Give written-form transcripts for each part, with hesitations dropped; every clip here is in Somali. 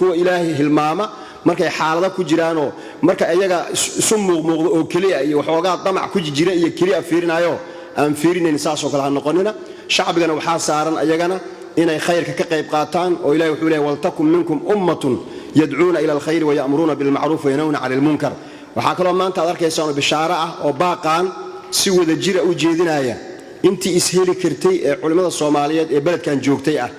kuwa ilaahay hilmaama markay xaalada ku jiraanoo marka ayaga isu muuqdo oo kaliya iyo waxoogaa damac ku jira iyo kaliya fiirinayo aan fiirinayn saas oo kale aan noqonina shacbigana waxa saaran ayagana inay khayrka ka qayb qaataan oo ilaahay wuxuu leeyahay waltakum minkum ummatun yad'uuna ila alkhayr wa ya'muruna bil ma'ruf wa yanhauna 'anil munkar waxa kale maanta aad arkaysaan bishaara ah oo baaqaan si wada jira u jeedinaya intii isheli kartay ee culimada Soomaaliyeed ee beledkan joogtay ah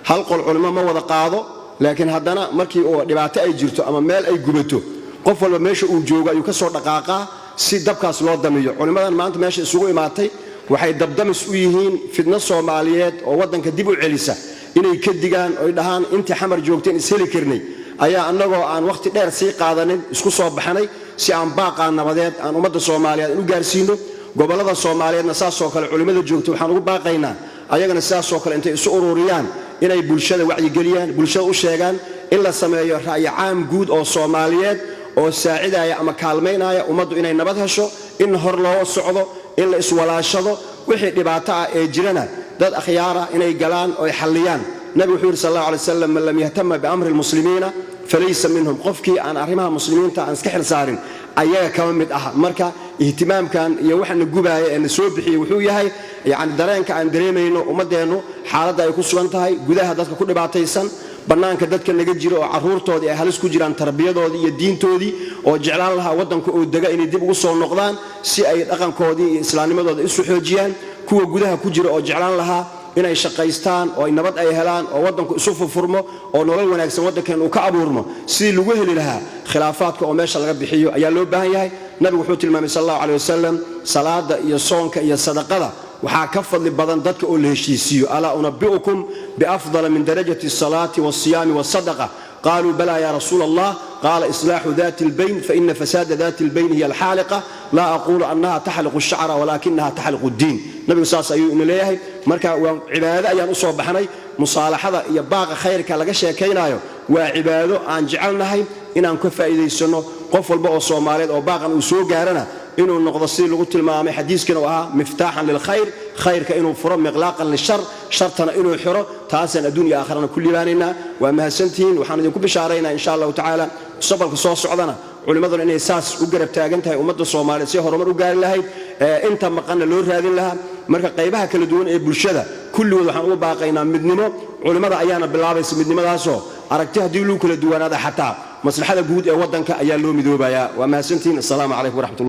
hal qol culimo ma wada qaado laakiin haddana markii oo dhibaato ay jirto ama meel ay gubato qof walba meesha uu joogo ayuu ka soo dhaqaaqaa si dabkaas loo damiyo culimadan maanta meesha isugu imaatay waxay dabdamis u yihiin fidna Soomaaliyeed oo wadanka dib u celisa inay ka digaan oo dhahaan intii xamar joogteen isheli karnay ayaa annagoo aan waqti dheer sii qaadanin isku soo baxnay si aan baaqaan nabadeed aan ummadda Soomaaliyeed u gaarsiino gobolada Soomaaliyeedna saas oo kale culimada joogto waxaan ugu baaqaynaa ayagana saas oo kale intay isu ururiyaan inay bulshada wacyi geliyaan bulshada u sheegaan in la sameeyo ra'yi caam guud oo Soomaaliyeed oo saacidaya ama kaalmeynaya ummaddu inay nabad hesho in hor loo socdo in la iswalaashado wixii dhibaato ah ee jirana dad akhyaara inay galaan oo ay xalliyaan nabi wuxuu sallallahu alayhi wasallam man lam yahtama bi amri almuslimiina falaysa minhum qofkii aan arrimaha muslimiinta aan iska xil saarin ayaga kama mid ah marka ihtimaamkan iyo waxana gubaaya ee soo bixiyay wuxuu yahay yaani dareenka aan dareemayno ummadeenu xaaladda ay ku sugan tahay gudaha dadka ku dhibaataysan banaanka dadka naga jiro oo caruurtoodii ay halis ku jiraan tarbiyadoodii iyo diintoodii oo jeclaan lahaa wadanka oo daga inay dib ugu soo noqdaan si ay dhaqankoodii iyo islaamnimadooda isu xoojiyaan kuwa gudaha ku jira oo jeclaan lahaa inay shaqaystaan oo ay nabad ay helaan oo wadanku isu furfurmo oo nolol wanaagsan wadankan uu ka abuurmo si lagu heli lahaa khilaafaadka oo meesha laga bixiyo ayaa loo baahan yahay nabigu wuxuu tilmaamay sallallahu alayhi wasallam salaada iyo soonka iyo sadaqada waxa ka fadli badan dadka oo la heshiisiyo ala unabbiukum bi afdal min darajati as-salati was-siyam was-sadaqa قالوا بلى يا رسول الله قال إصلاح ذات البين فإن فساد ذات البين هي الحالقة لا أقول أنها تحلق الشعر ولكنها تحلق الدين نبي صلى الله عليه وسلم مركا وعبادة أيان أصوب بحني مصالحة يباغ خيرك لغا شيكينايو وعبادة أن جعلناهي إن أنكفى إذا السنة قفل بقى الصوماليات أو باغا أسوق غيرنا إنه النقضصي لغو تلمامي حديث كانوا مفتاحا للخير خير كإنه فرم مغلاقا للشر شرطنا إنه حرة تاسن الدنيا آخرنا كل باننا وما سنتين وحنا نكون بشارينا إن شاء الله تعالى صبر قصص عضنا علماء إن أساس وقرب تاجنتها ومد الصومالي سيهر مر وقال لها أنت مقنا لور هذه لها مركا قيبها كل دون بالشدة كل وحنا باقينا مدنمو علماء أيانا بالله بس مدنمو هاسو أركتها ديلو كل دوان هذا حتى مصلحة جهود ودنك أيان لو مذوبايا وما سنتين السلام عليكم ورحمة الله